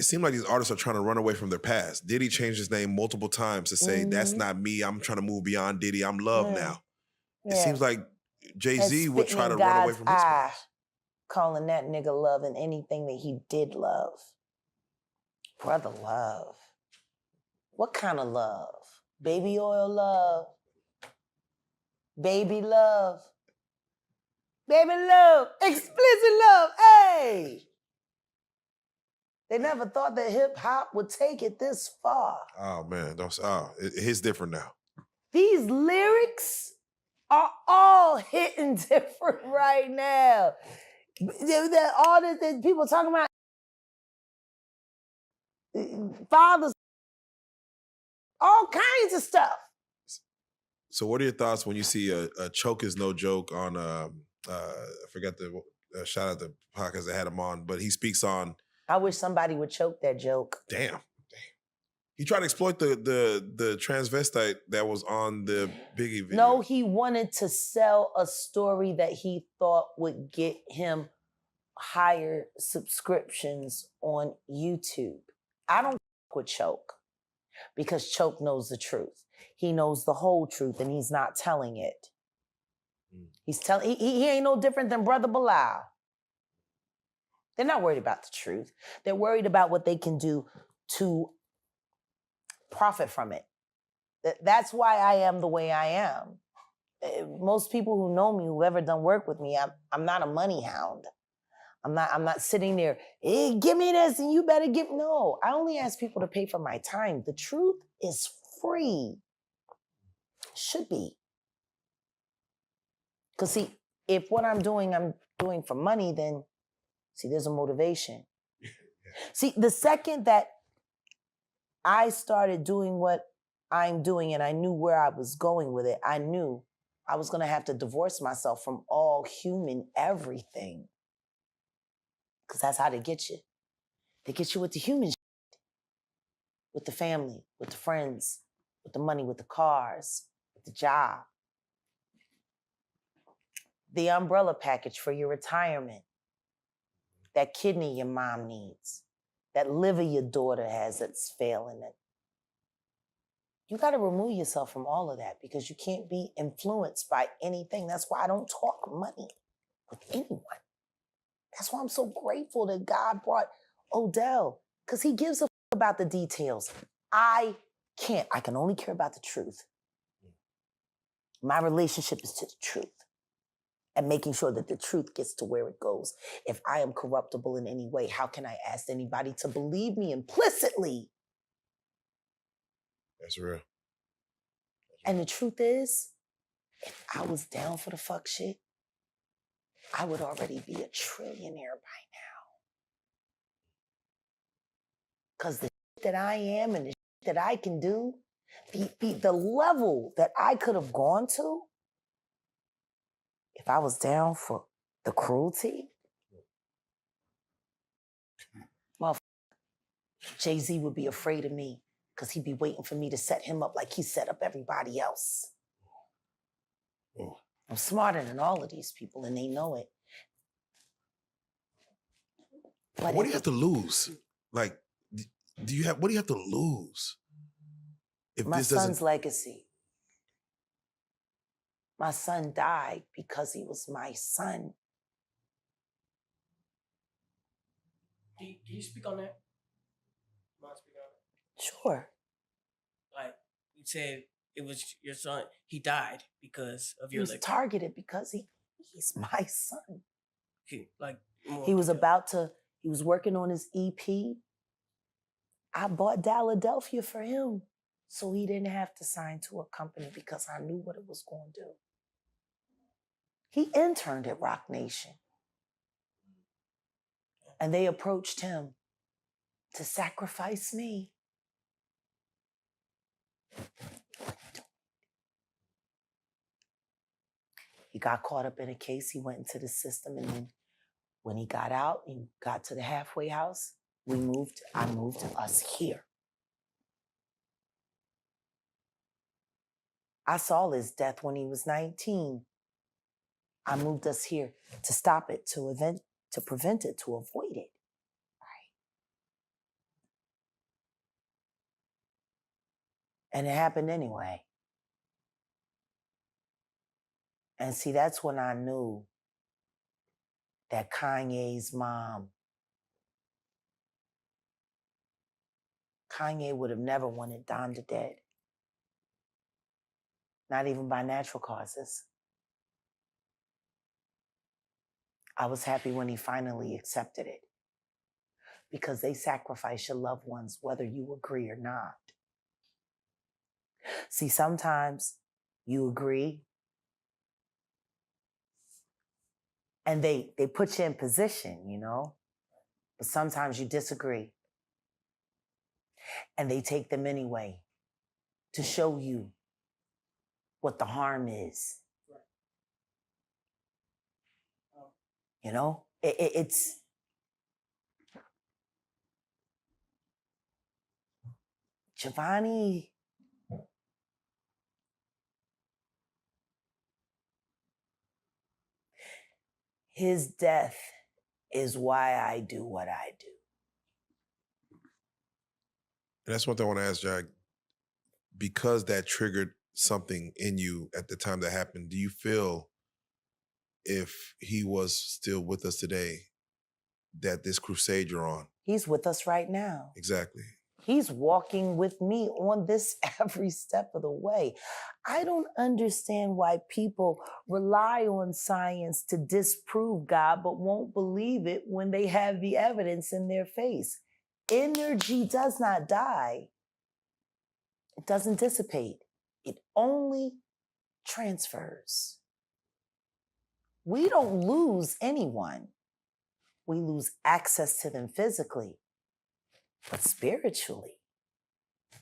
it seemed like these artists are trying to run away from their past. Diddy changed his name multiple times to say, that's not me. I'm trying to move beyond Diddy. I'm Love now. It seems like Jay-Z would try to run away from his past. Calling that nigga Love and anything that he did love. Brother love. What kind of love? Baby oil love. Baby love. Baby love. Explicit love. Hey! They never thought that hip hop would take it this far. Oh man, it's different now. These lyrics are all hitting different right now. All the people talking about fathers, all kinds of stuff. So what are your thoughts when you see a Choke Is No Joke on, I forgot the, shout out the podcast that had him on, but he speaks on. I wish somebody would choke that joke. Damn. He tried to exploit the transvestite that was on the Biggie video. No, he wanted to sell a story that he thought would get him higher subscriptions on YouTube. I don't with Choke because Choke knows the truth. He knows the whole truth and he's not telling it. He's telling he ain't no different than Brother Bilal. They're not worried about the truth. They're worried about what they can do to profit from it. That's why I am the way I am. Most people who know me, who've ever done work with me, I'm not a money hound. I'm not sitting there, hey, give me this and you better give. No, I only ask people to pay for my time. The truth is free. Should be. Because see, if what I'm doing for money, then see, there's a motivation. See, the second that I started doing what I'm doing and I knew where I was going with it, I knew I was going to have to divorce myself from all human everything. Because that's how they get you. They get you with the human shit. With the family, with the friends, with the money, with the cars, with the job. The umbrella package for your retirement. That kidney your mom needs. That liver your daughter has that's failing it. You got to remove yourself from all of that because you can't be influenced by anything. That's why I don't talk money with anyone. That's why I'm so grateful that God brought Odell, because he gives a about the details. I can't. I can only care about the truth. My relationship is to the truth and making sure that the truth gets to where it goes. If I am corruptible in any way, how can I ask anybody to believe me implicitly? That's real. And the truth is, if I was down for the fuck shit, I would already be a trillionaire by now. Because the shit that I am and the shit that I can do, the level that I could have gone to, if I was down for the cruelty, well, Jay-Z would be afraid of me because he'd be waiting for me to set him up like he set up everybody else. Oh. I'm smarter than all of these people and they know it. But what do you have to lose? Like, what do you have to lose? If my this son's legacy. My son died because he was my son. Can you speak on that? Mind speak on that? Sure. Like you said, it was your son. He died because of your. He was targeted because he's my son. He was working on his EP. I bought Philadelphia for him so he didn't have to sign to a company because I knew what it was going to do. He interned at Rock Nation. And they approached him to sacrifice me. He got caught up in a case. He went into the system. And then when he got out, he got to the halfway house. I moved us here. I saw his death when he was 19. I moved us here to stop it, to prevent it, to avoid it. Right. And it happened anyway. And see, that's when I knew that Kanye's mom, Kanye would have never wanted Donda dead. Not even by natural causes. I was happy when he finally accepted it. Because they sacrifice your loved ones whether you agree or not. See, sometimes you agree and they put you in position, you know? But sometimes you disagree. And they take them anyway to show you what the harm is. You know? It's... Giovanni... His death is why I do what I do. And that's one thing I want to ask, Jack. Because that triggered something in you at the time that happened, do you feel if he was still with us today, that this crusade you're on? He's with us right now. Exactly. He's walking with me on this every step of the way. I don't understand why people rely on science to disprove God, but won't believe it when they have the evidence in their face. Energy does not die. It doesn't dissipate. It only transfers. We don't lose anyone. We lose access to them physically. But spiritually,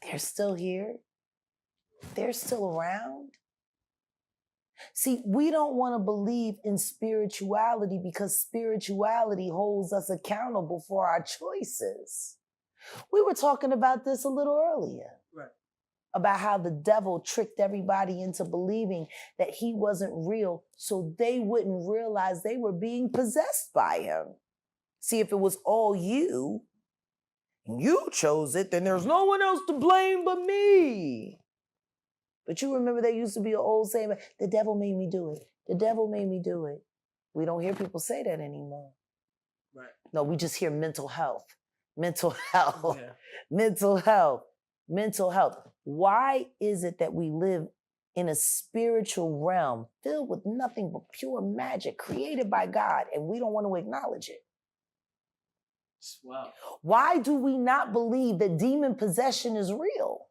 they're still here. They're still around. See, we don't want to believe in spirituality because spirituality holds us accountable for our choices. We were talking about this a little earlier. Right. About how the devil tricked everybody into believing that he wasn't real so they wouldn't realize they were being possessed by him. See, if it was all you chose it, then there's no one else to blame but me. But you remember there used to be an old saying, the devil made me do it. The devil made me do it. We don't hear people say that anymore. Right. No, we just hear mental health. Mental health. Yeah. Mental health. Mental health. Why is it that we live in a spiritual realm filled with nothing but pure magic created by God and we don't want to acknowledge it? Wow. Why do we not believe that demon possession is real?